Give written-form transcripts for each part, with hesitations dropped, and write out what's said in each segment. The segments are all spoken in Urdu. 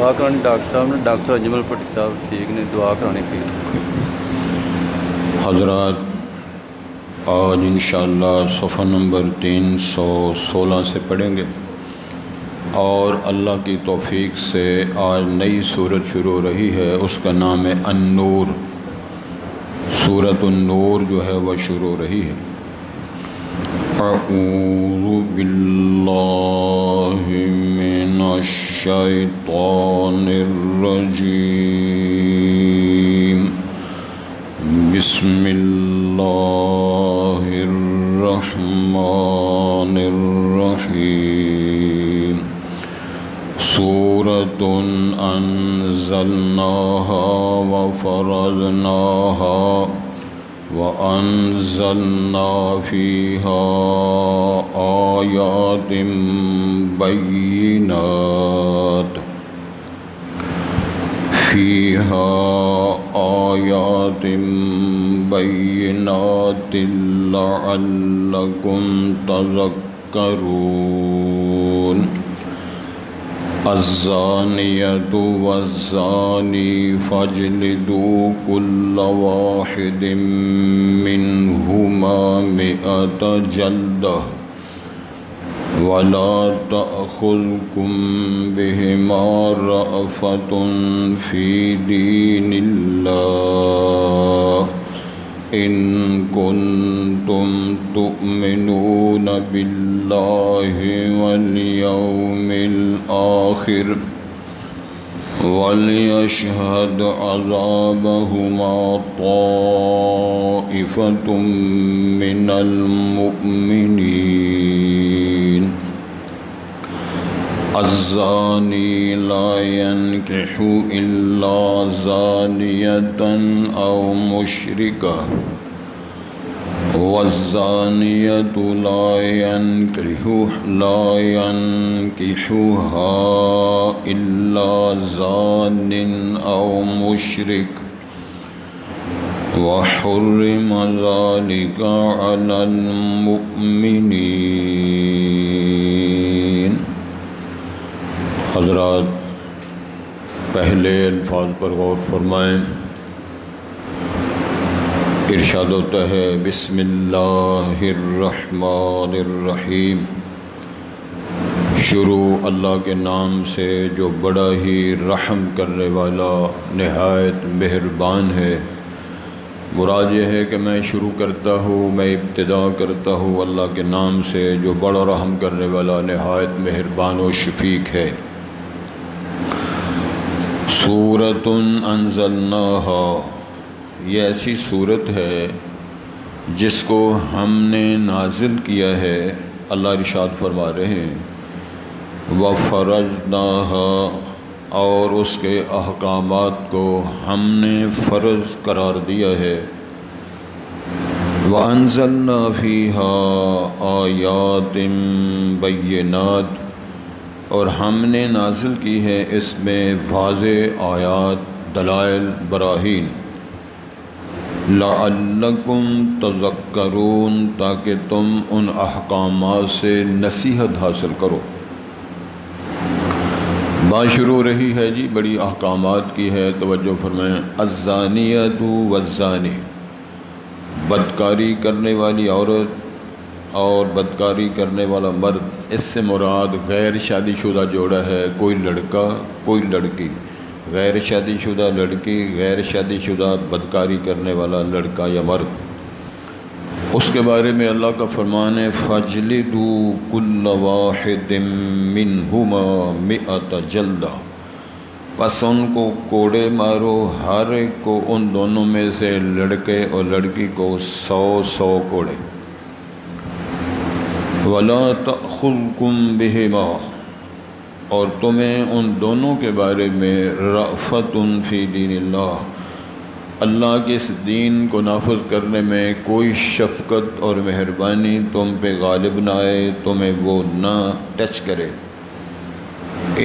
دعا کرانی ڈاکٹر صاحب نے، ڈاکٹر اجمل پٹی صاحب ٹھیک نے، دعا کرانی تھی۔ حضرات آج انشاءاللہ صفحہ نمبر 316 سے پڑھیں گے، اور اللہ کی توفیق سے آج نئی سورت شروع ہو رہی ہے، اس کا نام ہے النور۔ سورۃ النور جو ہے وہ شروع ہو رہی ہے۔ اعوذ باللہ من الشیطان الرجیم، بسم اللہ الرحمن الرحیم۔ سورۃ انزلناها وفرضناها وأنزلنا فيها آيات بينات لعلكم تذكرون۔ الزانية والزاني فاجلدوا كل واحد منهما 100 جلدة ولا تأخذكم بهما رأفة في دين الله إن كنتم تؤمنون بالله واليوم الآخر وليشهد عذابهما طائفة من المؤمنين۔ الزاني لا ينكح إلا زانية أو مشركة والزانية لا ينكحها إلا زان أو مشرك وحرم ذلك على المؤمنين۔ حضرات پہلے الفاظ پر غور فرمائیں۔ ارشاد ہوتا ہے بسم اللہ الرحمن الرحیم، شروع اللہ کے نام سے جو بڑا ہی رحم کرنے والا نہایت مہربان ہے۔ مراد یہ ہے کہ میں شروع کرتا ہوں، میں ابتدا کرتا ہوں اللہ کے نام سے جو بڑا رحم کرنے والا نہایت مہربان و شفیق ہے۔ سورۃ انزلناها، یہ ایسی صورت ہے جس کو ہم نے نازل کیا ہے۔ اللہ ارشاد فرما رہے ہیں وَفَرَضْنَاهَا، اور اس کے احکامات کو ہم نے فرض قرار دیا ہے۔ وَأَنزَلْنَا فِيهَا آيَاتٍ بَيِّنَاتٍ، اور ہم نے نازل کی ہے اس میں واضح آیات، دلائل، براہین۔ لعلکم تذکرون، تاکہ تم ان احکامات سے نصیحت حاصل کرو۔ بات شروع رہی ہے جی بڑی احکامات کی ہے، توجہ فرمائیں۔ الزانیۃ والزانی، بدکاری کرنے والی عورت اور بدکاری کرنے والا مرد، اس سے مراد غیر شادی شدہ جوڑا ہے، کوئی لڑکا کوئی لڑکی، غیر شادی شدہ لڑکی، غیر شادی شدہ بدکاری کرنے والا لڑکا یا مرد۔ اس کے بارے میں اللہ کا فرمان ہے فَاجْلِدُوا كُلَّ وَاحِدٍ مِّنْهُمَا 100 جلدہ، پس ان کو کوڑے مارو، ہر ایک کو ان دونوں میں سے، لڑکے اور لڑکی کو 100 کوڑے۔ وَلَا تَأْخُذْكُمْ بِهِمَا، اور تمہیں ان دونوں کے بارے میں رأفۃ فی دین اللہ، اللہ کے اس دین کو نافذ کرنے میں کوئی شفقت اور مہربانی تم پہ غالب نہ آئے، تمہیں وہ نہ ٹچ کرے۔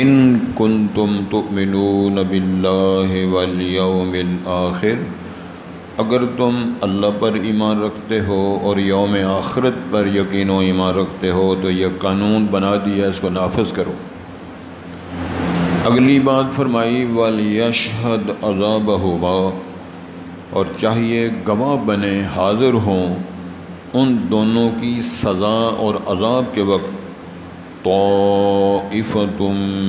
ان کنتم تؤمنون باللہ والیوم الآخر، اگر تم اللہ پر ایمان رکھتے ہو اور یوم آخرت پر یقین و ایمان رکھتے ہو تو یہ قانون بنا دیا، اس کو نافذ کرو۔ اگلی بات فرمائی وَلْيَشْهَدْ عَذَابَهُمَا، اور چاہیے گواہ بنے، حاضر ہوں ان دونوں کی سزا اور عذاب کے وقت طَائِفَةٌ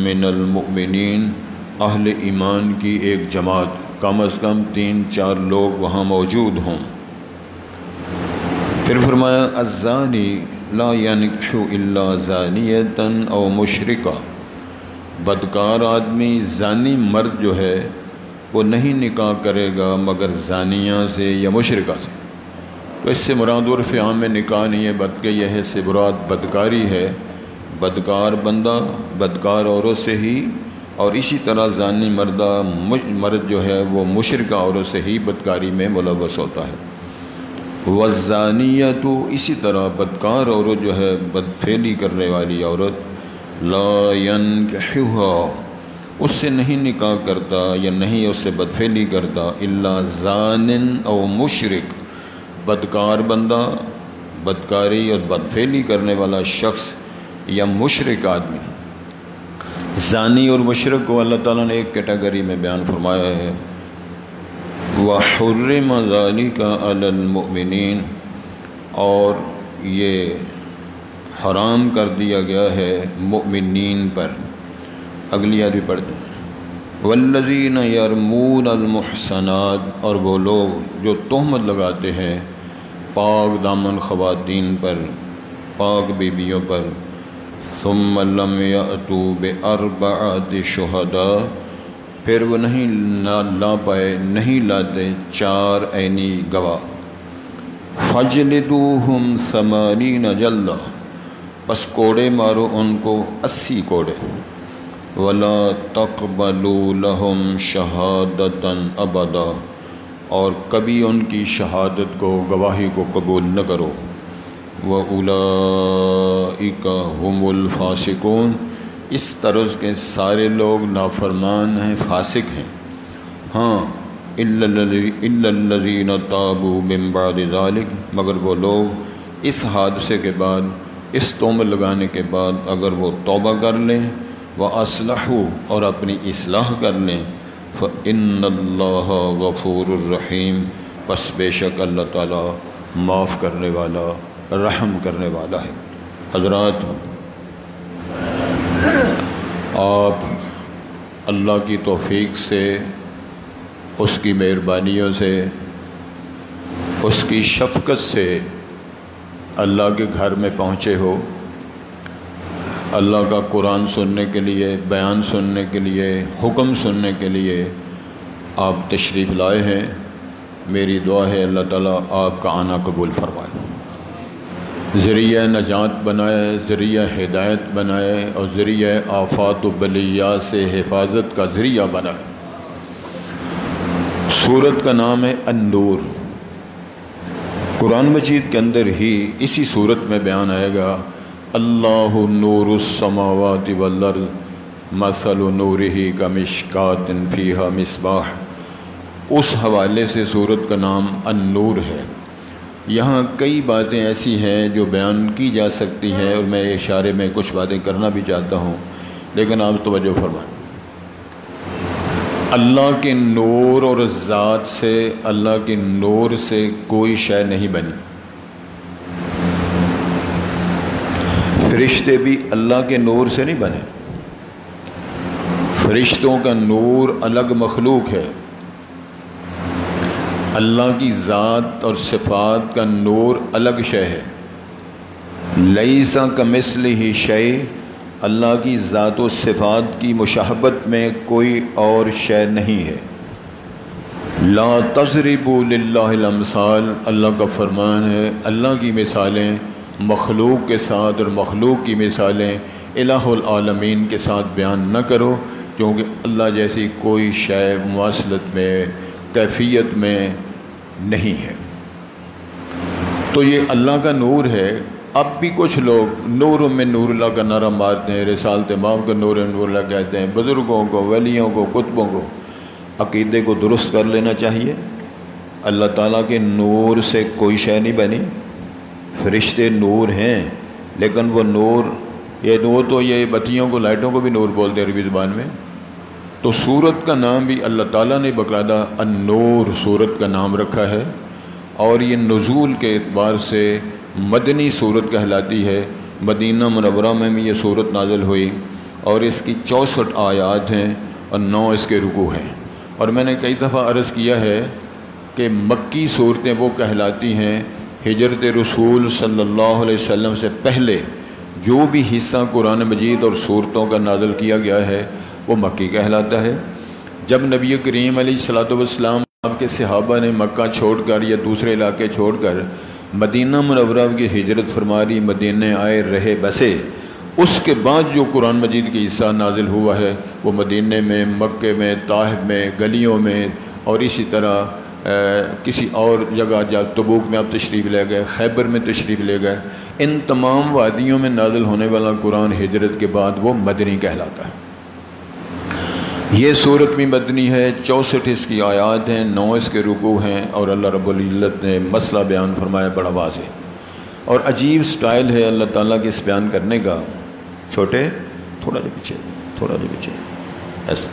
مِّنَ الْمُؤْمِنِينَ، اہل ایمان کی ایک جماعت، کم از کم 3-4 لوگ وہاں موجود ہوں۔ پھر فرمایا الزانی لا ينکح الا زانیۃ او مشرکہ، بدکار آدمی زانی مرد جو ہے وہ نہیں نکاح کرے گا مگر زانیہ سے یا مشرکہ سے۔ تو اس سے مراد عرف عام میں نکاح نہیں ہے بلکہ یہ ہے سے مراد بدکاری ہے، بدکار بندہ بدکار عورت سے ہی، اور اسی طرح زانی مرد جو ہے وہ مشرکہ عورت سے ہی بدکاری میں ملوث ہوتا ہے۔ والزانیۃ، اسی طرح بدکار عورت جو ہے بدفعلی کرنے والی عورت، لا ینکحھا، اس سے نہیں نکاح کرتا یا نہیں اس سے بدفعلی کرتا، الا زان او مشرک، بدکار بندہ بدکاری اور بدفعلی کرنے والا شخص یا مشرک آدمی۔ زانی اور مشرک کو اللہ تعالیٰ نے ایک کیٹیگری میں بیان فرمایا ہے، وَحُرِّمَ ذَلِكَ عَلَى الْمُؤْمِنِينَ، اور یہ حرام کر دیا گیا ہے مؤمنین پر۔ اگلی آیت بھی پڑھتے ہیں، وَالَّذِينَ يَرْمُونَ الْمُحْصَنَاتِ، اور وہ لوگ جو تہمت لگاتے ہیں پاک دامن خواتین پر، پاک بیبیوں پر، ثُمَّ لَمْ يَأْتُوا بِأَرْبَعَةِ شُهَدَاءَ، پھر وہ نہیں لاتے 4 عینی گواہ، فَاجْلِدُوهُمْ 80 جلدہ، پس کوڑے مارو ان کو 80 کوڑے، وَلَا تَقْبَلُوا لَهُمْ شَهَادَةً أَبَدًا، اور کبھی ان کی شہادت کو، گواہی کو قبول نہ کرو، وَأُولَئِكَ هُمُ الْفَاسِقُونَ، اس طرز کے سارے لوگ نافرمان ہیں، فاسق ہیں۔ ہاں إِلَّا الَّذِينَ تَابُوا مِن بَعْدِ ذَلِكَ، مگر وہ لوگ اس حادثے کے بعد، اس تہمت لگانے کے بعد اگر وہ توبہ کر لیں، وَأَصْلَحُوا، اور اپنی اصلاح کر لیں، فَإِنَّ اللَّهَ غَفُورٌ رَحِيمٌ، پس بے شک اللہ تعالیٰ معاف کرنے والا، رحم کرنے والا ہے۔ حضرات، آپ اللہ کی توفیق سے، اس کی مہربانیوں سے، اس کی شفقت سے اللہ کے گھر میں پہنچے ہو، اللہ کا قرآن سننے کے لیے، بیان سننے کے لیے، حکم سننے کے لیے آپ تشریف لائے ہیں۔ میری دعا ہے اللہ تعالیٰ آپ کا آنا قبول فرمائے، ذریعہ نجات بنائے، ذریعہ ہدایت بنائے، اور ذریعہ آفات و بلیات سے حفاظت کا ذریعہ بنائے۔ سورت کا نام ہے النور۔ قرآن مجید کے اندر ہی اسی سورت میں بیان آئے گا، اللہ نور السماوات والارض مثل نورہ کمشکاۃ فیہا مصباح، اس حوالے سے سورت کا نام النور ہے۔ یہاں کئی باتیں ایسی ہیں جو بیان کی جا سکتی ہیں، اور میں اشارے میں کچھ باتیں کرنا بھی چاہتا ہوں، لیکن آپ توجہ فرمائیں۔ اللہ کے نور اور ذات سے، اللہ کے نور سے کوئی شے نہیں بنی۔ فرشتے بھی اللہ کے نور سے نہیں بنے، فرشتوں کا نور الگ مخلوق ہے، اللہ کی ذات اور صفات کا نور الگ شے ہے۔ لیس کمثلہ شیء، اللہ کی ذات و صفات کی مشابہت میں کوئی اور شے نہیں ہے۔ لا تضربوا للہ الامثال، اللہ کا فرمان ہے اللہ کی مثالیں مخلوق کے ساتھ اور مخلوق کی مثالیں الہ العالمین کے ساتھ بیان نہ کرو، کیونکہ اللہ جیسی کوئی شے مواصلت میں، کیفیت میں نہیں ہے۔ تو یہ اللہ کا نور ہے۔ اب بھی کچھ لوگ نور میں نور اللہ کا نعرہ مارتے ہیں، رسالت مآب کا نور اللہ کہتے ہیں، بزرگوں کو، ولیوں کو، کتبوں کو۔ عقیدے کو درست کر لینا چاہیے۔ اللہ تعالیٰ کے نور سے کوئی شے نہیں بنی، فرشتے نور ہیں، لیکن وہ نور، یہ بتیوں کو، لائٹوں کو بھی نور بولتے ہیں عربی زبان میں، تو سورت کا نام بھی اللہ تعالیٰ نے باقاعدہ النور سورت کا نام رکھا ہے، اور یہ نزول کے اعتبار سے مدنی سورت کہلاتی ہے۔ مدینہ منورہ میں بھی یہ سورت نازل ہوئی، اور اس کی 64 آیات ہیں اور 9 اس کے رکوع ہیں۔ اور میں نے کئی دفعہ عرض کیا ہے کہ مکی صورتیں وہ کہلاتی ہیں ہجرت رسول صلی اللہ علیہ وسلم سے پہلے جو بھی حصہ قرآن مجید اور صورتوں کا نازل کیا گیا ہے وہ مکی کہلاتا ہے۔ جب نبی کریم علیہ الصلوۃ والسلام آپ کے صحابہ نے مکہ چھوڑ کر یا دوسرے علاقے چھوڑ کر مدینہ منورہ کی ہجرت فرماری، مدینہ آئے، رہے، بسے، اس کے بعد جو قرآن مجید کی حصہ نازل ہوا ہے وہ مدینہ میں، مکے میں، طائف میں، گلیوں میں، اور اسی طرح کسی اور جگہ جب تبوک میں آپ تشریف لے گئے، خیبر میں تشریف لے گئے، ان تمام وادیوں میں نازل ہونے والا قرآن ہجرت کے بعد وہ مدنی کہلاتا ہے۔ یہ صورت بھی مدنی ہے، 64 اس کی آیات ہیں، 9 اس کے رکوع ہیں، اور اللہ رب العزت نے مسئلہ بیان فرمایا بڑا واضح اور عجیب سٹائل ہے اللہ تعالیٰ کے اس بیان کرنے کا۔ چھوٹے تھوڑا جو پیچھے ایسا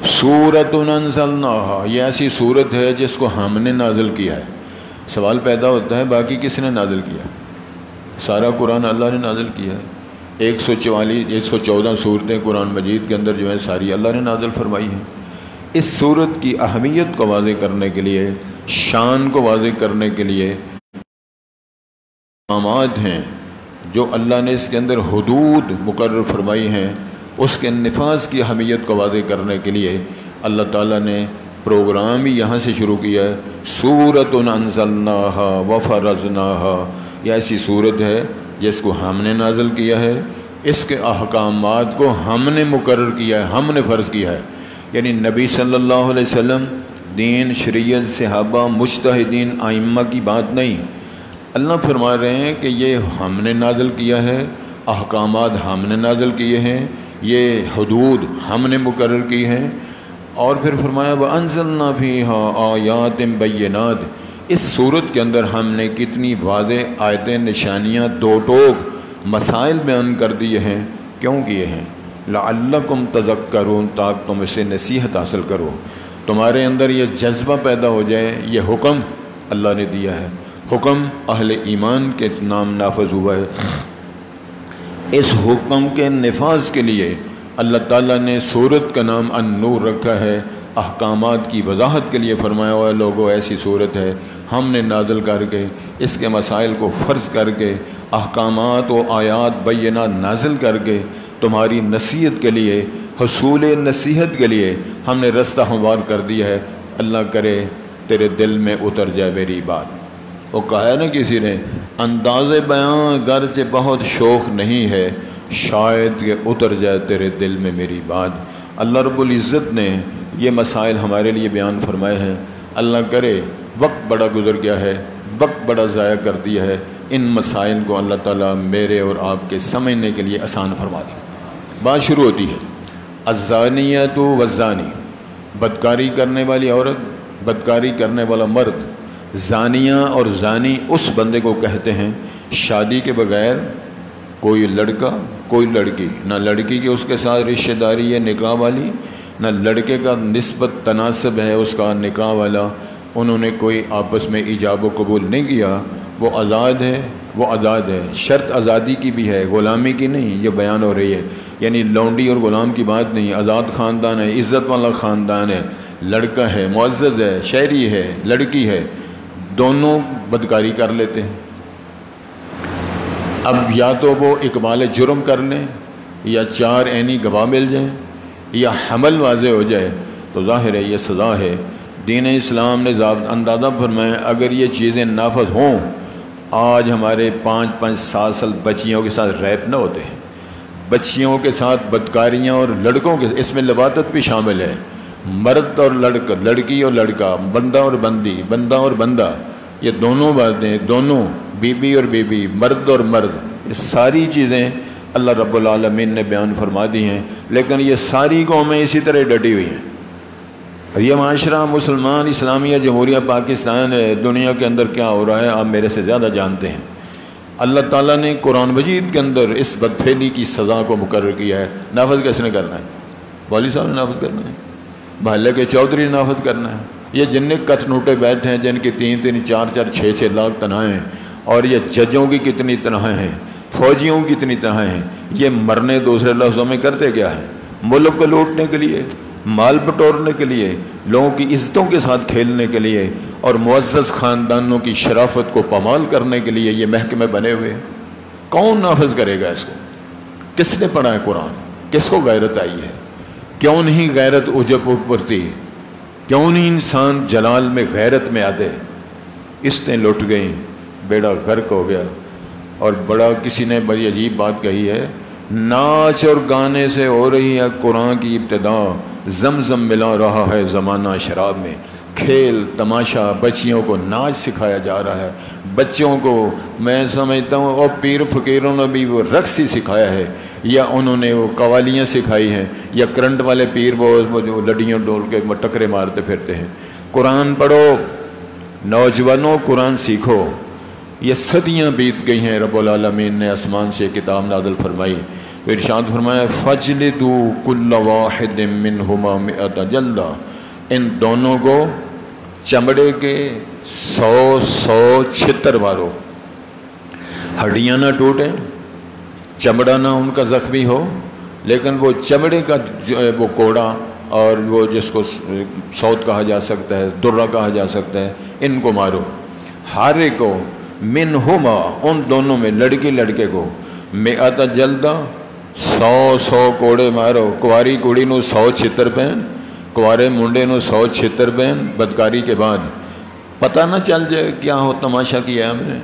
سورۃ انزلناہا، یہ ایسی صورت ہے جس کو ہم نے نازل کیا ہے۔ سوال پیدا ہوتا ہے باقی کس نے نازل کیا؟ سارا قرآن اللہ نے نازل کیا ہے۔ 114 صورتیں قرآن مجید کے اندر جو ہیں ساری اللہ نے نازل فرمائی ہیں۔ اس صورت کی اہمیت کو واضح کرنے کے لیے، شان کو واضح کرنے کے لیے مقامات ہیں جو اللہ نے اس کے اندر حدود مقرر فرمائی ہیں، اس کے نفاذ کی اہمیت کو واضح کرنے کے لیے اللہ تعالیٰ نے پروگرام ہی یہاں سے شروع کیا ہے۔ سورۃ انزلناہا وفرضناہا، یہ ایسی صورت ہے جس کو ہم نے نازل کیا ہے، اس کے احکامات کو ہم نے مقرر کیا ہے، ہم نے فرض کیا ہے۔ یعنی نبی صلی اللہ علیہ وسلم، دین، شریعت، صحابہ، مجتہدین، ائمہ کی بات نہیں، اللہ فرما رہے ہیں کہ یہ ہم نے نازل کیا ہے، احکامات ہم نے نازل کیے ہیں، یہ حدود ہم نے مقرر کی ہیں۔ اور پھر فرمایا وَأَنزَلْنَا فِيهَا آیَاتٍ بَيِّنَاتٍ، اس صورت کے اندر ہم نے کتنی واضح آیتیں، نشانیاں، دو ٹوک مسائل بیان کر دیے ہیں۔ کیوں کیے ہیں؟ لَعَلَّكُمْ تَذَكَّرُونَ، تاکہ تم اسے نصیحت حاصل کرو، تمہارے اندر یہ جذبہ پیدا ہو جائے۔ یہ حکم اللہ نے دیا ہے، حکم اہل ایمان کے نام نافذ ہوا ہے۔ اس حکم کے نفاذ کے لیے اللہ تعالیٰ نے صورت کا نام النور رکھا ہے۔ احکامات کی وضاحت کے لیے فرمایا ہوا ہے لوگوں ایسی صورت ہے ہم نے نازل کر کے، اس کے مسائل کو فرض کر کے، احکامات و آیات بینات نازل کر کے تمہاری نصیحت کے لیے، حصول نصیحت کے لیے ہم نے رستہ ہموار کر دیا ہے۔ اللہ کرے تیرے دل میں اتر جائے میری بات۔ وہ کہا ہے نا کسی نے، انداز بیان گرچہ بہت شوق نہیں ہے، شاید کہ اتر جائے تیرے دل میں میری بات۔ اللہ رب العزت نے یہ مسائل ہمارے لیے بیان فرمائے ہیں۔ اللہ کرے وقت بڑا گزر گیا ہے، وقت بڑا ضائع کر دیا ہے، ان مسائل کو اللہ تعالیٰ میرے اور آپ کے سمجھنے کے لیے آسان فرما دیں۔ بات شروع ہوتی ہے، الزانیۃ والزانی، بدکاری کرنے والی عورت، بدکاری کرنے والا مرد۔ زانیہ اور زانی اس بندے کو کہتے ہیں شادی کے بغیر کوئی لڑکا کوئی لڑکی، نہ لڑکی کی اس کے ساتھ رشتہ داری ہے نکاح والی، نہ لڑکے کا نسبت تناسب ہے اس کا نکاح والا، انہوں نے کوئی آپس میں ایجاب و قبول نہیں کیا، وہ آزاد ہے، وہ آزاد ہے۔ شرط آزادی کی بھی ہے، غلامی کی نہیں، یہ بیان ہو رہی ہے۔ یعنی لونڈی اور غلام کی بات نہیں، آزاد خاندان ہے، عزت والا خاندان ہے، لڑکا ہے، معزز ہے، شہری ہے، لڑکی ہے، دونوں بدکاری کر لیتے ہیں۔ اب یا تو وہ اقبال جرم کر لیں، یا 4 عینی گواہ مل جائیں، یا حمل واضح ہو جائے، تو ظاہر ہے یہ سزا ہے۔ دین اسلام نے اندازہ فرمایا اگر یہ چیزیں نافذ ہوں، آج ہمارے 5-5 7 بچیوں کے ساتھ ریپ نہ ہوتے، بچیوں کے ساتھ بدکاریاں، اور لڑکوں کے، اس میں لواطت بھی شامل ہے، مرد اور لڑکا، لڑکی اور لڑکا، بندہ اور بندی، بندہ اور بندہ، یہ دونوں باتیں، دونوں بی بی اور بی بی، مرد اور مرد، یہ ساری چیزیں اللہ رب العالمین نے بیان فرما دی ہیں۔ لیکن یہ ساری قومیں اسی طرح ڈٹی ہوئی ہیں۔ اور یہ معاشرہ مسلمان اسلامیہ جمہوریہ پاکستان ہے، دنیا کے اندر کیا ہو رہا ہے آپ میرے سے زیادہ جانتے ہیں۔ اللہ تعالیٰ نے قرآن مجید کے اندر اس بدفعلی کی سزا کو مقرر کیا ہے، نافذ کس نے کرنا ہے؟ مولوی صاحب نے نافذ کرنا ہے، محلے کے چودھری نے نافذ کرنا ہے، یہ جن کت نوٹے بیٹھے ہیں جن کی 3-3 4-4 6-6 لاکھ تنخواہیں ہیں، اور یہ ججوں کی کتنی تنخواہیں ہیں، فوجیوں کی کتنی تنخواہیں ہیں، یہ مرنے دوسرے لفظوں میں کرتے کیا ہے؟ ملک کو لوٹنے کے لیے، مال بٹورنے کے لیے، لوگوں کی عزتوں کے ساتھ کھیلنے کے لیے، اور معزز خاندانوں کی شرافت کو پامال کرنے کے لیے یہ محکمے بنے ہوئے۔ کون نافذ کرے گا اس کو؟ کس نے پڑھا ہے قرآن؟ کس کو غیرت آئی ہے؟ کیوں نہیں غیرت عجب اپرتی؟ کیوں نہیں انسان جلال میں غیرت میں آتے؟ عزتیں لٹ گئیں، بیڑا غرق ہو گیا۔ اور بڑا کسی نے بڑی عجیب بات کہی ہے، ناچ اور گانے سے ہو رہی ہے قرآن کی ابتدا، زمزم ملا رہا ہے زمانہ شراب میں۔ کھیل تماشا، بچیوں کو ناچ سکھایا جا رہا ہے، بچوں کو میں سمجھتا ہوں اور پیر فقیروں نے بھی وہ رقص ہی سکھایا ہے، یا انہوں نے وہ قوالیاں سکھائی ہیں، یا کرنٹ والے پیر وہ جو لڈیوں ڈول کے ٹکرے مارتے پھرتے ہیں۔ قرآن پڑھو نوجوانوں، قرآن سیکھو۔ یہ صدیاں بیت گئی ہیں، رب العالمین نے آسمان سے کتاب نازل فرمائی تو ارشاد فرمایا فَجْلِدُوا كُلَّ وَاحِدٍ مِّنْهُمَا مِئَةَ جَلْدَةٍ، ان دونوں کو چمڑے کے 100 چھتر مارو، ہڈیاں نہ ٹوٹیں، چمڑا نہ ان کا زخمی ہو، لیکن وہ چمڑے کا وہ کوڑا اور وہ جس کو سوت کہا جا سکتا ہے، درہ کہا جا سکتا ہے، ان کو مارو۔ ہر ایک کو منہما، ان دونوں میں، لڑکی لڑکے کو، مئات جلدہ 100 کوڑے مارو۔ کواری کڑی نو 100 چھتر پہن، کوارے منڈے نو 100 چھتر پہن، بدکاری کے بعد پتہ نہ چل جائے کیا ہو تماشا کیا ہے ہم نے،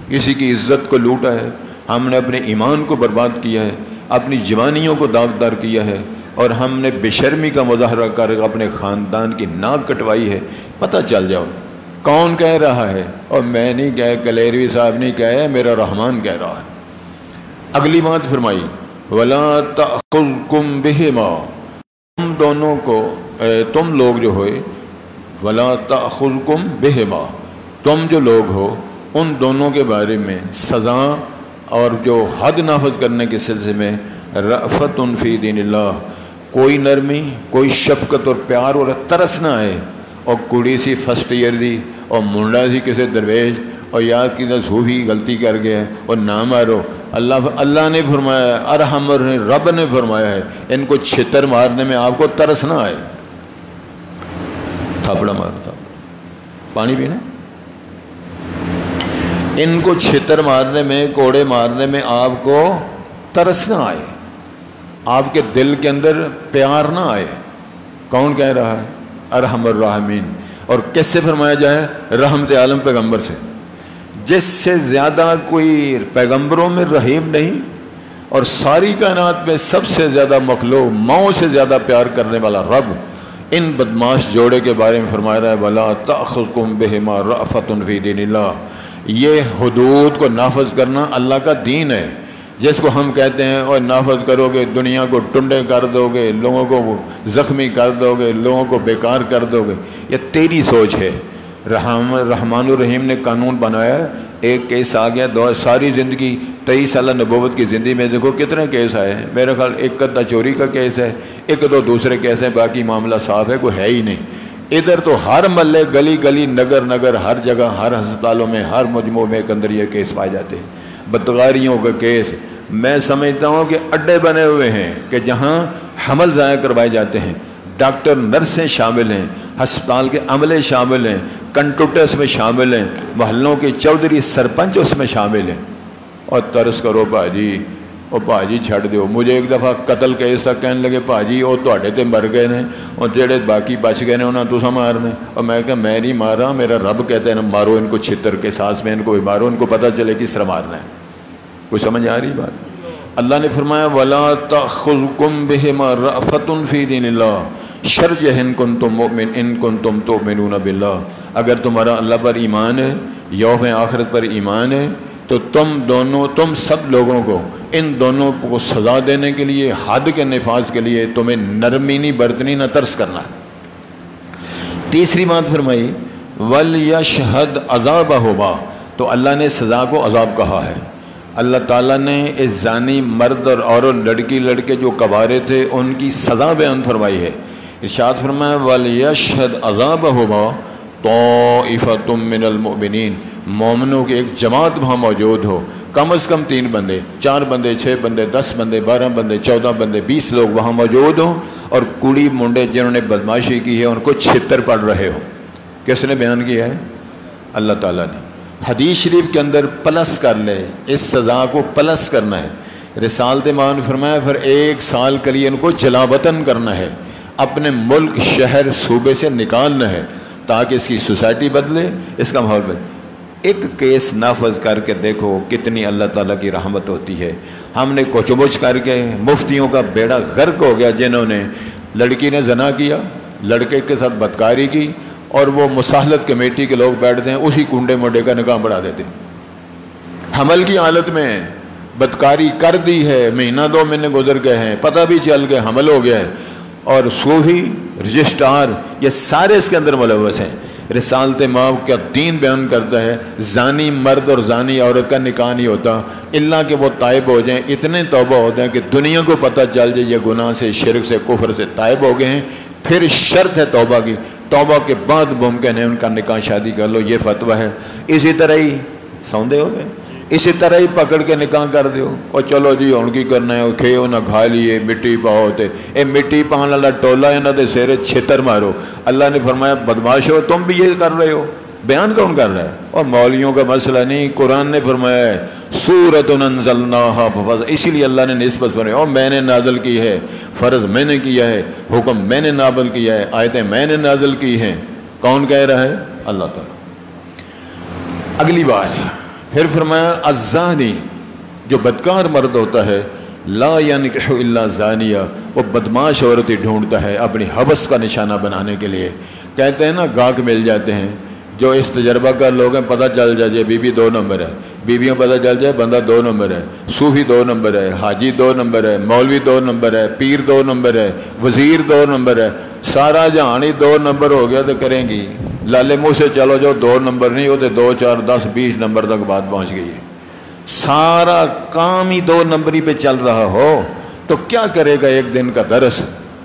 کسی کی عزت کو لوٹا ہے، ہم نے اپنے ایمان کو برباد کیا ہے، اپنی جوانیوں کو داغدار کیا ہے، اور ہم نے بے شرمی کا مظاہرہ کر اپنے خاندان کی ناک کٹوائی ہے۔ پتہ چل جاؤ کون کہہ رہا ہے، اور میں نہیں کہہ، کلیروی صاحب نہیں کہہ، میرا رحمان کہہ رہا ہے۔ اگلی بات فرمائی وَلَا تَأْخُذْكُمْ بِهِمَا، تم دونوں کو، تم لوگ جو ہوئے، وَلَا تَأْخُذْكُمْ بِهِمَا، تم جو لوگ ہو ان دونوں کے بارے میں سزا اور جو حد نافذ کرنے کے سلسلے میں رأفۃ فی دین اللہ، کوئی نرمی، کوئی شفقت اور پیار اور ترس نہ آئے، اور کڑی سی فرسٹ ایئر دی اور منڈا سی کسی درویش اور یار کی صوفی غلطی کر گیا اور نہ مارو۔ اللہ نے فرمایا، ارحم رب نے فرمایا ہے ان کو چھتر مارنے میں آپ کو ترس نہ آئے۔ تھاپڑا مارا تھا، پانی پینا، ان کو چھتر مارنے میں، کوڑے مارنے میں آپ کو ترس نہ آئے، آپ کے دل کے اندر پیار نہ آئے۔ کون کہہ رہا ہے؟ ارحم الراحمین۔ اور کس سے فرمایا جائے؟ رحمت عالم پیغمبر سے، جس سے زیادہ کوئی پیغمبروں میں رحیم نہیں، اور ساری کائنات میں سب سے زیادہ مخلوق، ماؤں سے زیادہ پیار کرنے والا رب ان بدماش جوڑے کے بارے میں فرمایا رہا ہے وَلَا تَأْخُذْكُمْ بِهِمَا رَأْفَةٌ فِي دِينِ اللَّهِ۔ یہ حدود کو نافذ کرنا اللہ کا دین ہے، جس کو ہم کہتے ہیں اور نافذ کرو گے دنیا کو ٹنڈے کر دو گے، لوگوں کو زخمی کر دو گے، لوگوں کو بیکار کر دو گے، یہ تیری سوچ ہے۔ رحمان الرحیم نے قانون بنایا، ایک کیس آ گیا، ساری زندگی 23 سالہ نبوت کی زندگی میں دیکھو کتنے کیس آئے ہیں، میرے خیال ایک ادھا چوری کا کیس ہے، ایک دو دوسرے کیس ہیں، باقی معاملہ صاف ہے، کوئی ہے ہی نہیں۔ ادھر تو ہر محلے، گلی گلی، نگر نگر، ہر جگہ، ہر ہسپتالوں میں، ہر مجموعوں میں ایک اندر یہ کیس پائے جاتے ہیں، بدکاریوں کا کیس۔ میں سمجھتا ہوں کہ اڈے بنے ہوئے ہیں کہ جہاں حمل ضائع کروائے جاتے ہیں، ڈاکٹر نرسیں شامل ہیں، ہسپتال کے عملے شامل ہیں، کنٹوٹے اس میں شامل ہیں، محلوں کے چودھری سرپنچ اس میں شامل ہیں، اور ترس کرو بھاجی، او بھاجی چھڑ دیو۔ مجھے ایک دفعہ قتل کیس تک کہنے لگے بھاجی او تواڈے تے مر گئے نے اور جڑے باقی بچ گئے نے انہاں تساں مارنے، اور میں کہا میں نہیں مار رہا، میرا رب کہتے ہیں مارو ان کو چھتر کے سانس میں، ان کو بھی مارو، ان کو پتہ چلے کس طرح مارنا ہے۔ کوئی سمجھ آ رہی بات؟ اللہ نے فرمایا وَلَا تَأْخُذْكُمْ بِهِمَا رَأْفَةٌ فِي دِينِ اللَّهِ شرط یہ ان کنتم مؤمن ان کنتم تؤمنون باللہ، اگر تمہارا اللہ پر ایمان ہے، یوم آخرت پر ایمان ہے، تو تم سب لوگوں کو ان دونوں کو سزا دینے کے لیے، حد کے نفاذ کے لیے تمہیں نرمی نہیں برتنی، نہ ترس کرنا ہے۔ تیسری بات فرمائی وَلْيَشْهَدْ عَذَابَهُمَا، تو اللہ نے سزا کو عذاب کہا ہے، اللہ تعالیٰ نے اس زانی مرد اور عورت لڑکی لڑکے جو کوارے تھے ان کی سزا بیان فرمائی ہے. ارشاد فرمایا وَلْيَشْهَدْ عَذَابَهُمَا طَائِفَةٌ مِّنَ الْمُؤْمِنِينَ، مومنوں کی ایک جماعت وہاں موجود ہو، کم از کم 3 بندے، 4 بندے، 6 بندے، 10 بندے، 12 بندے، 14 بندے، 20 لوگ وہاں موجود ہوں اور کڑی منڈے جنہوں نے بدماشی کی ہے ان کو چھتر پڑ رہے ہوں. کس نے بیان کیا ہے؟ اللہ تعالیٰ نے. حدیث شریف کے اندر پلس کر لے، اس سزا کو پلس کرنا ہے. رسالت ماں نے فرمایا پھر 1 سال کے لیے ان کو جلا وطن کرنا ہے، اپنے ملک، شہر، صوبے سے نکالنا ہے تاکہ اس کی سوسائٹی بدلے، اس کا ماحول بدلے. ایک کیس نافذ کر کے دیکھو کتنی اللہ تعالیٰ کی رحمت ہوتی ہے. ہم نے کوچبوچ کر کے مفتیوں کا بیڑا غرق ہو گیا جنہوں نے، لڑکی نے زنا کیا، لڑکے کے ساتھ بدکاری کی اور وہ مصالحت کمیٹی کے لوگ بیٹھتے ہیں اسی کنڈے منڈے کا نکاح بڑھا دیتے. حمل کی حالت میں بدکاری کر دی ہے، 1-2 مہینے گزر گئے ہیں، پتہ بھی چل گیا حمل ہو گیا ہے، اور صوفی، رجسٹرار، یہ سارے اس کے اندر ملوث ہیں. رسالت ماں کا دین بیان کرتا ہے زانی مرد اور زانی عورت کا نکاح نہیں ہوتا اللہ کہ وہ تائب ہو جائیں، اتنے توبہ ہوتے ہیں کہ دنیا کو پتہ چل جائے یہ گناہ سے، شرک سے، کفر سے تائب ہو گئے ہیں، پھر شرط ہے توبہ کی، توبہ کے بعد ممکن ہے ان کا نکاح شادی کر لو، یہ فتویٰ ہے. اسی طرح ہی سوندے ہو گئے، اسی طرح ہی پکڑ کے نکاح کر دیو، اور چلو جی ہن کی کرنا ہے، کھیو نہ کھا لیے، مٹی پاؤ تے اے مٹی پان والا ٹولا انہاں دے سرے چھتر مارو. اللہ نے فرمایا بدماش ہو تم بھی یہ کر رہے ہو. بیان کون کر رہا ہے؟ اور مولویوں کا مسئلہ نہیں، قرآن نے فرمایا ہے سورۃ انزلناہا ففضل، اسی لیے اللہ نے نسبت فرمائی اور میں نے نازل کی ہے، فرض میں نے کیا ہے، حکم میں نے نازل کیا ہے، آیتیں میں نے نازل کی ہیں. کون کہہ رہا ہے؟ اللہ تعالیٰ. اگلی بات پھر فرمایا الزانی، جو بدکار مرد ہوتا ہے، لا ینکح الا زانیہ، وہ بدماش عورت ہی ڈھونڈتا ہے اپنی حوث کا نشانہ بنانے کے لیے. کہتے ہیں نا گاہک مل جاتے ہیں جو اس تجربہ کار لوگ ہیں، پتہ چل جائے بیوی 2 نمبر ہے، بیویوں پتہ چل جائے بندہ 2 نمبر ہے، صوفی 2 نمبر ہے، حاجی 2 نمبر ہے، مولوی 2 نمبر ہے، پیر 2 نمبر ہے، وزیر 2 نمبر ہے، سارا جہان ہی 2 نمبر ہو گیا تو کریں گی. لالے منہ سے چلو جو 2 نمبر نہیں ہوتے 2, 4, 10, 20 نمبر تک بات پہنچ گئی ہے. سارا کام ہی 2 نمبری پہ چل رہا ہو تو کیا کرے گا ایک دن کا درس،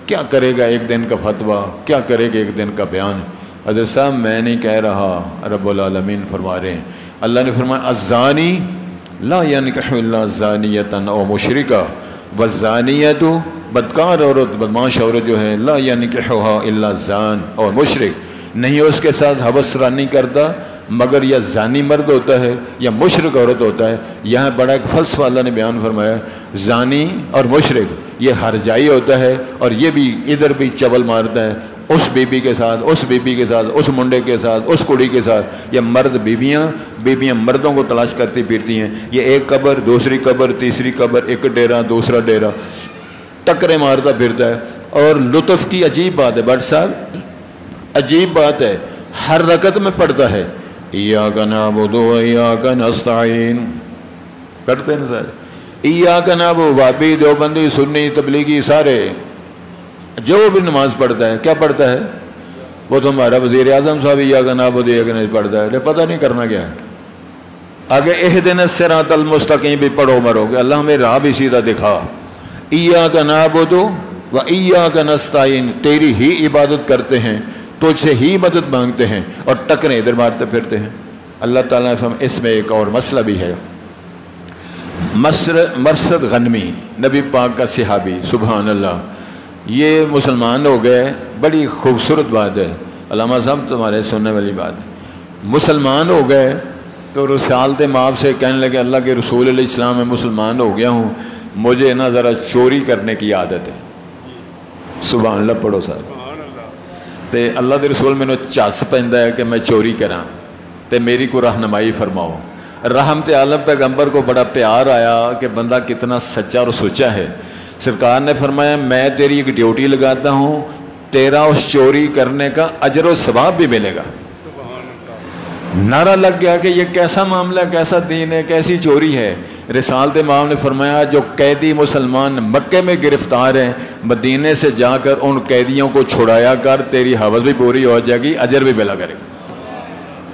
کیا کرے گا ایک دن کا فتویٰ، کیا کرے گا ایک دن کا بیان. حضرت صاحب میں نہیں کہہ رہا، رب العالمین فرما رہے ہیں. اللہ نے فرمایا الزانی لا ینکح الا زانیۃ او مشرکہ والزانیۃ، بدکار عورت، بدماش عورت جو ہے، لا ینکحھا الا زان اور مشرک، نہیں اس کے ساتھ حوث رانی کرتا مگر یا زانی مرد ہوتا ہے یا مشرک عورت ہوتا ہے. یہاں بڑا ایک فلسفہ اللہ نے بیان فرمایا، زانی اور مشرک یہ ہر جائی ہوتا ہے اور یہ بھی ادھر بھی چبل مارتا ہے، اس بیوی کے ساتھ، اس بیوی کے ساتھ، اس منڈے کے ساتھ، اس کڑی کے ساتھ. یہ مرد بیویاں مردوں کو تلاش کرتی پھرتی ہیں، یہ ایک قبر، دوسری قبر، تیسری قبر، ایک ڈیرہ، دوسرا ڈیرہ، ٹکرے مارتا پھرتا ہے. اور لطف کی عجیب بات ہے بٹ صاحب، عجیب بات ہے، ہر رکعت میں پڑھتا ہے ایاک نعبد و ایاک نستعین، پڑھتے ہیں نا سارے ایاک نعبد، وہابی، دیوبندی، سنی، تبلیغی، سارے جو بھی نماز پڑھتا ہے کیا پڑھتا ہے؟ وہ تو ہمارا وزیر اعظم صاحب ایاک نعبد و ایاک نستعین پڑھتا ہے، پتہ نہیں کرنا کیا ہے. آگے اہدنا الصراط المستقیم بھی پڑھو مرو کہ اللہ ہمیں راہ بھی سیدھا دکھا. ایاک نعبد و ایاک نستعین، تیری ہی عبادت کرتے ہیں، تجھ سے ہی مدد مانگتے ہیں، اور ٹکریں ادھر مارتے پھرتے ہیں. اللہ تعالیٰ نے اس میں ایک اور مسئلہ بھی ہے. مرثد غنمی، نبی پاک کا صحابی، سبحان اللہ، یہ مسلمان ہو گئے. بڑی خوبصورت بات ہے علامہ صاحب، تمہارے سننے والی بات ہے. مسلمان ہو گئے تو رسالت مآب سے کہنے لگے اللہ کے رسول علیہ السلام میں مسلمان ہو گیا ہوں، مجھے نا ذرا چوری کرنے کی عادت ہے. سبحان اللہ پڑھو صاحب. تے اللہ دے رسول میں چس پیندا ہے کہ میں چوری کراں تے میری کو رہنمائی فرماؤ. رحمت عالم پیغمبر کو بڑا پیار آیا کہ بندہ کتنا سچا اور سچا ہے. سرکار نے فرمایا میں تیری ایک ڈیوٹی لگاتا ہوں، تیرا اس چوری کرنے کا اجر و ثواب بھی ملے گا. نعرہ لگ گیا کہ یہ کیسا معاملہ ہے، کیسا دین ہے، کیسی چوری ہے. رسالت مآب نے فرمایا جو قیدی مسلمان مکے میں گرفتار ہیں، مدینے سے جا کر ان قیدیوں کو چھڑایا کر، تیری حوث بھی پوری ہو جائے گی، اجر بھی ملا کرے گا.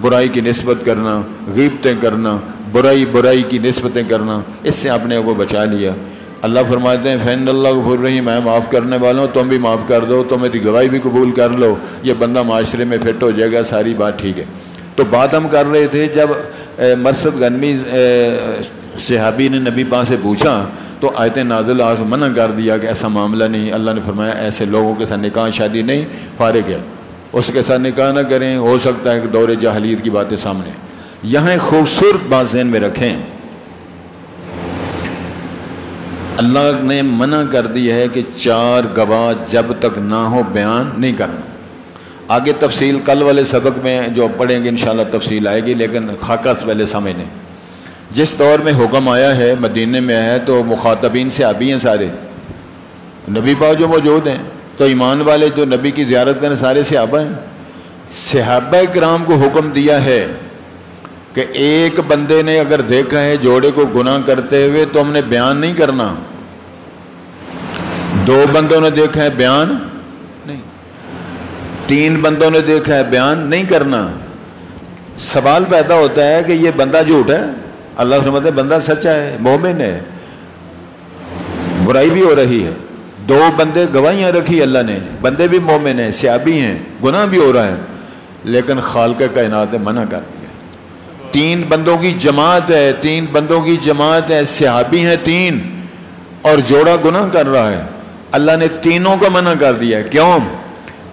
برائی کی نسبت کرنا، غیبتیں کرنا، برائی کی نسبتیں کرنا، اس سے اپنے کو بچا لیا۔ اللہ فرماتے ہیں فَإِنَّ اللَّهَ غَفُورٌ رَحِيمٌ، میں معاف کرنے والا ہوں، تم بھی معاف کر دو، تو میری گواہی بھی قبول کر لو، یہ بندہ معاشرے میں فٹ ہو جائے گا، ساری بات ٹھیک ہے۔ تو بات ہم کر رہے تھے جب مرثد غنوی صحابی نے نبی پاک سے پوچھا تو آیتیں نازل آج منع کر دیا کہ ایسا معاملہ نہیں، اللہ نے فرمایا ایسے لوگوں کے ساتھ نکاح شادی نہیں، فارغ ہے، اس کے ساتھ نکاح نہ کریں، ہو سکتا ہے کہ دور جاہلیت کی باتیں سامنے۔ یہاں ایک خوبصورت بات ذہن میں رکھیں، اللہ نے منع کر دیا ہے کہ 4 گواہ جب تک نہ ہو بیان نہیں کرنا۔ آگے تفصیل کل والے سبق میں جو پڑھیں گے انشاءاللہ تفصیل آئے گی، لیکن خاکہ پہلے سمجھ لیں۔ جس دور میں حکم آیا ہے، مدینے میں آیا ہے، تو مخاطبین صحابی ہیں سارے، نبی پاک جو موجود ہیں، تو ایمان والے جو نبی کی زیارت کرنے سارے صحابہ ہیں۔ صحابہ کرام کو حکم دیا ہے کہ ایک بندے نے اگر دیکھا ہے جوڑے کو گناہ کرتے ہوئے تو ہم نے بیان نہیں کرنا، 2 بندوں نے دیکھا ہے بیان نہیں، 3 بندوں نے دیکھا ہے بیان نہیں کرنا۔ سوال پیدا ہوتا ہے کہ یہ بندہ جھوٹ ہے، اللہ فرماتا ہے بندہ سچا ہے، مومن ہے، برائی بھی ہو رہی ہے، 2 بندے گواہیاں رکھی اللہ نے، بندے بھی مومن ہیں، صحابی ہیں، گناہ بھی ہو رہا ہے، لیکن خالق کائنات نے منع کر دیا۔ 3 بندوں کی جماعت ہے، 3 بندوں کی جماعت ہے، صحابی ہیں 3 اور جوڑا گناہ کر رہا ہے، اللہ نے تینوں کو منع کر دیا ہے۔ کیوں؟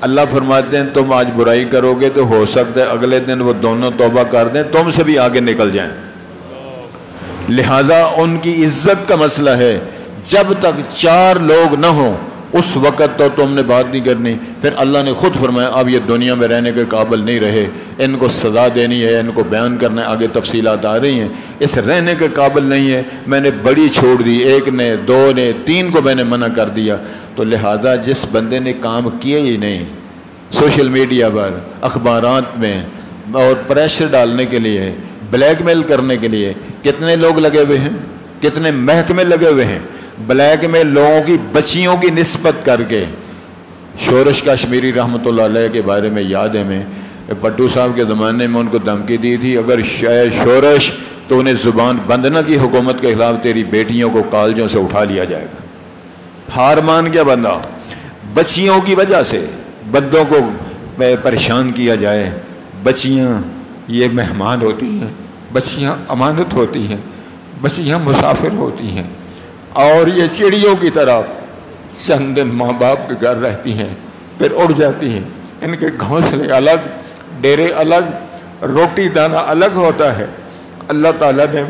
اللہ فرماتے ہیں تم آج برائی کرو گے تو ہو سکتا ہے اگلے دن وہ دونوں توبہ کر دیں، تم سے بھی آگے نکل جائیں، لہذا ان کی عزت کا مسئلہ ہے۔ جب تک 4 لوگ نہ ہوں اس وقت تو تم نے بات نہیں کرنی۔ پھر اللہ نے خود فرمایا اب یہ دنیا میں رہنے کے قابل نہیں رہے، ان کو سزا دینی ہے، ان کو بیان کرنا ہے، آگے تفصیلات آ رہی ہیں، اس رہنے کے قابل نہیں ہے، میں نے بڑی چھوڑ دی، 1 نے 2 نے 3 کو میں نے منع کر دیا۔ تو لہذا جس بندے نے کام کیے ہی نہیں، سوشل میڈیا پر، اخبارات میں اور پریشر ڈالنے کے لیے، بلیک میل کرنے کے لیے کتنے لوگ لگے ہوئے ہیں، کتنے محکمے لگے ہوئے ہیں، بلیک میل لوگوں کی بچیوں کی نسبت کر کے۔ شورش کشمیری رحمۃ اللہ علیہ کے بارے میں یاد ہے، میں پٹو صاحب کے زمانے میں ان کو دھمکی دی تھی اگر شورش تو انہیں زبان بند نہ کی حکومت کے خلاف تیری بیٹیوں کو کالجوں سے اٹھا لیا جائے گا۔ ہار مان گیا بندہ، بچیوں کی وجہ سے بندوں کو پریشان کیا جائے۔ بچیاں یہ مہمان ہوتی ہیں، بچیاں امانت ہوتی ہیں، بچیاں مسافر ہوتی ہیں، اور یہ چڑیوں کی طرح چند دن ماں باپ کے گھر رہتی ہیں پھر اڑ جاتی ہیں، ان کے گھونسلے الگ، ڈیرے الگ، روٹی دانہ الگ ہوتا ہے۔ اللہ تعالیٰ نے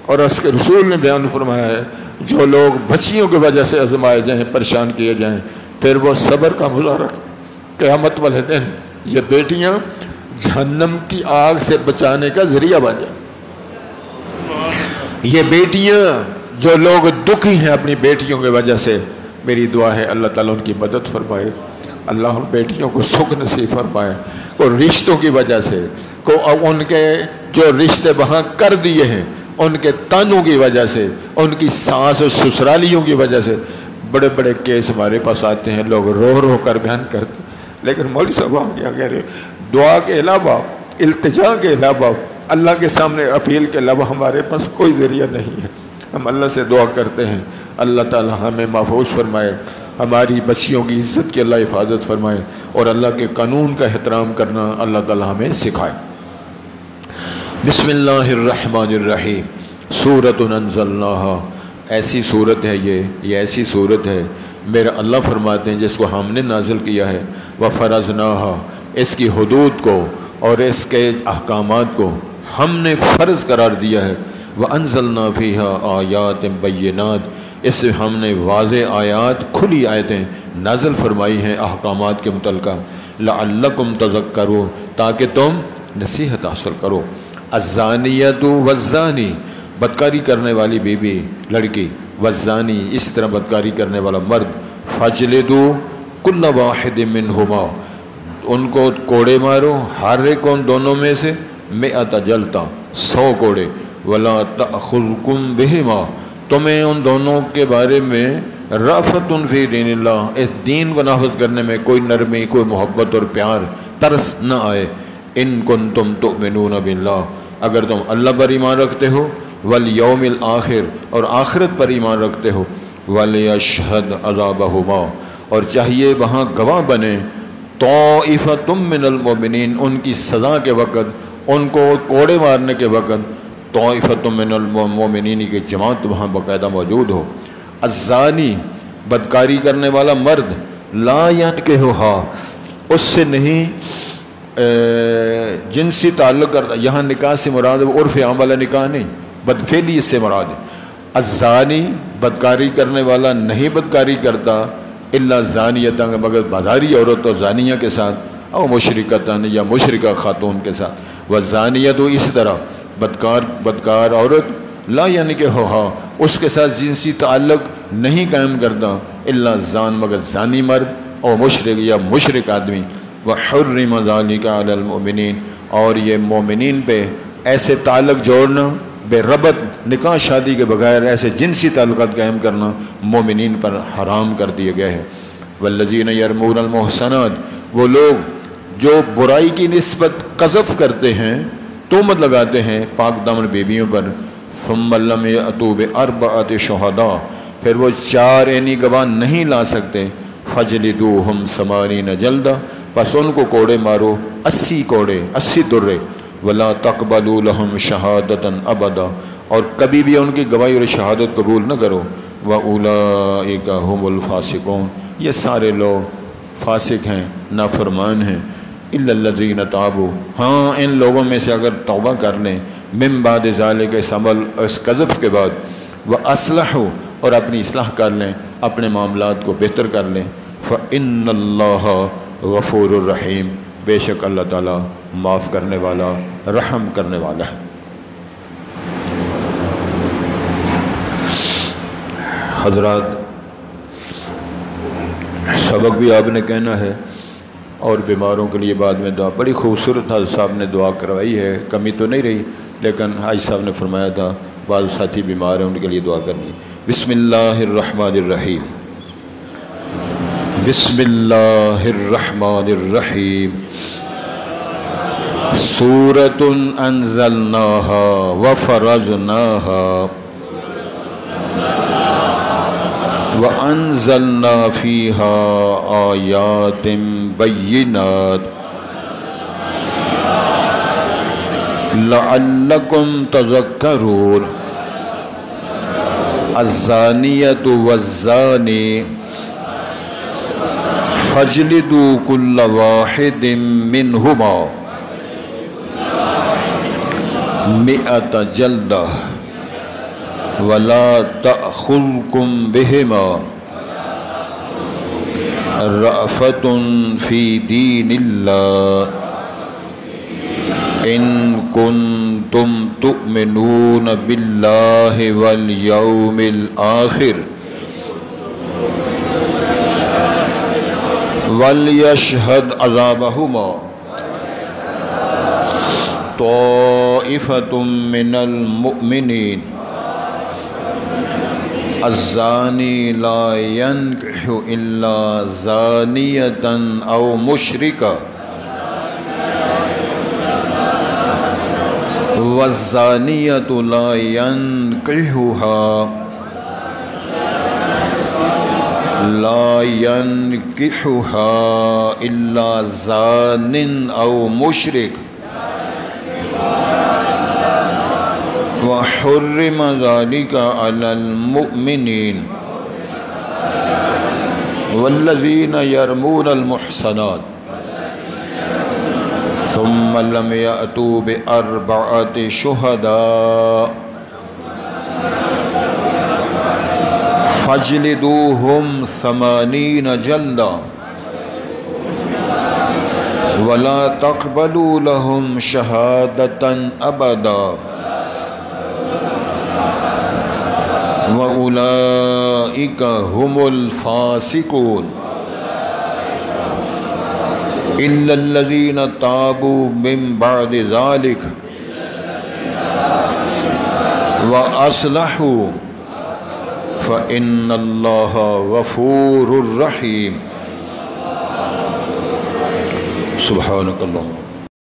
اور اس کے رسول نے بیان فرمایا ہے جو لوگ بچیوں کی وجہ سے آزمائے جائیں، پریشان کیے جائیں، پھر وہ صبر کا مظاہرہ قیامت والے دن یہ بیٹیاں جہنم کی آگ سے بچانے کا ذریعہ بن جائیں۔ یہ بیٹیاں جو لوگ دکھی ہیں اپنی بیٹیوں کی وجہ سے، میری دعا ہے اللہ تعالیٰ ان کی مدد فرمائے، اللہ ان بیٹیوں کو سکھ نصیب فرمائے۔ کو رشتوں کی وجہ سے، کو ان کے جو رشتے وہاں کر دیے ہیں ان کے تانوں کی وجہ سے، ان کی ساس اور سسرالیوں کی وجہ سے بڑے بڑے کیس ہمارے پاس آتے ہیں، لوگ رو رو کر بیان کرتے ہیں، لیکن مولوی صاحب کیا کہہ رہے دعا کے علاوہ، التجا کے علاوہ، اللہ کے سامنے اپیل کے علاوہ ہمارے پاس کوئی ذریعہ نہیں ہے۔ ہم اللہ سے دعا کرتے ہیں اللہ تعالیٰ ہمیں محفوظ فرمائے، ہماری بچیوں کی عزت کی اللہ حفاظت فرمائے، اور اللہ کے قانون کا احترام کرنا اللہ تعالیٰ ہمیں سکھائے۔ بسم اللہ الرحمن الرحیم، سورۃ انزلناہا، ایسی صورت ہے یہ ایسی صورت ہے میرا اللہ فرماتے ہیں جس کو ہم نے نازل کیا ہے، وفرضناہا، اس کی حدود کو اور اس کے احکامات کو ہم نے فرض قرار دیا ہے، وانزلنا فیہا آیات بینات، اس سے ہم نے واضح آیات، کھلی آیتیں نازل فرمائی ہیں احکامات کے متعلقہ، لعلکم تذکرون، تاکہ تم نصیحت حاصل کرو۔ الزانیۃ والزانی، بدکاری کرنے والی بیوی لڑکی، والزانی اس طرح بدکاری کرنے والا مرد، فجلدوا کل واحد منہما، ان کو کوڑے مارو، ہر ایک ان دونوں میں سے 100 جلتا، 100 کوڑے، ولا تأخذکم بہما، تمہیں ان دونوں کے بارے میں رأفت فی دین اللہ، اس دین کو نافذ کرنے میں کوئی نرمی، کوئی محبت اور پیار، ترس نہ آئے، ان کنتم تؤمنون باللہ، اگر تم اللہ پر ایمان رکھتے ہو، والیوم الآخر، اور آخرت پر ایمان رکھتے ہو، ولیشہد عذابہما، اور چاہیے وہاں گواہ بنے، طائفۃ من المؤمنین، ان کی سزا کے وقت، ان کو کوڑے مارنے کے وقت طائفۃ من المؤمنین کی جماعت وہاں باقاعدہ موجود ہو۔ الزانی، بدکاری کرنے والا مرد، لا ینکحھا، اس سے نہیں جنسی تعلق کرتا، یہاں نکاح سے مراد ہے عرف عام والا نکاح نہیں، بدفعلی اس سے مراد ہے۔ الزانی، بدکاری کرنے والا نہیں بدکاری کرتا، الا زانیۃ، مگر بازاری عورت اور زانیہ کے ساتھ، او مشرکۃ، یا مشرکہ خاتون کے ساتھ، والزانیۃ، اسی طرح بدکار عورت، لا ینکحھا، اس کے ساتھ جنسی تعلق نہیں قائم کرتا، الا زان، مگر زانی مرد، او مشرک یا مشرک آدمی۔ وحرم ذلک علی المؤمنین، اور یہ مومنین پہ ایسے تعلق جوڑنا بے ربط، نکاح شادی کے بغیر ایسے جنسی تعلقات قائم کرنا مومنین پر حرام کر دیے گئے ہیں۔ والذین یرمون المحصنات، وہ لوگ جو برائی کی نسبت قذف کرتے ہیں، تہمت لگاتے ہیں پاک دامن بیویوں پر، ثم لم یأتوا بأربعۃ شہداء، پھر وہ 4 عینی گواہ نہیں لا سکتے، فجلدوہم 80 جلدہ، پس ان کو کوڑے مارو 80 کوڑے، 80 درے، ولا تقبلوا لهم شہادۃ ابدا، اور کبھی بھی ان کی گواہی اور شہادت قبول نہ کرو، واولئک هم الفاسقون، یہ سارے لوگ فاسق ہیں، نافرمان ہیں، الا الذین تابوا، ہاں ان لوگوں میں سے اگر توبہ کر لیں، من بعد ذلک، اس عمل اس قذف کے بعد، واصلحوا، اور اپنی اصلاح کر لیں، اپنے معاملات کو بہتر کر لیں، فإن اللہ غفور الرحیم، بے شک اللہ تعالیٰ معاف کرنے والا، رحم کرنے والا ہے۔ حضرات، سبق بھی آپ نے کہنا ہے، اور بیماروں کے لیے بعد میں دعا، بڑی خوبصورت حضرت صاحب نے دعا کروائی ہے، کمی تو نہیں رہی، لیکن حاج صاحب نے فرمایا تھا بعض ساتھی بیمار ہیں ان کے لیے دعا کرنی۔ بسم اللہ الرحمن الرحیم، بسم اللہ الرحمن الرحیم، سورۃ انزلناها وفرضناها وانزلنا فیها آیات بینات لعلکم تذکرون۔ الزانیۃ والزانی فاجلدوا کل واحد منہما 100 جلدہ ولا تأخذکم بہما رأفۃ فی دین اللہ ان کنتم تؤمنون باللہ والیوم الآخر ولیشہد عذابہما طائفۃ من المؤمنین۔ الزانی لا ینکح الا زانیۃ او مشرکہ، والزانیۃ لا ینکحھا الا زان او مشرک، وحرم ذلك على المؤمنین۔ والذین یرمون المحصنات ثم لم يأتوا بأربعة شهداء فاجلدوهم 80 جلدة ولا تقبلوا لهم شهادة أبدا وأولئك هم الفاسقون إلا الذين تابوا من بعد ذلك وأصلحوا فإن الله غفور رحيم۔ سبحانك اللهم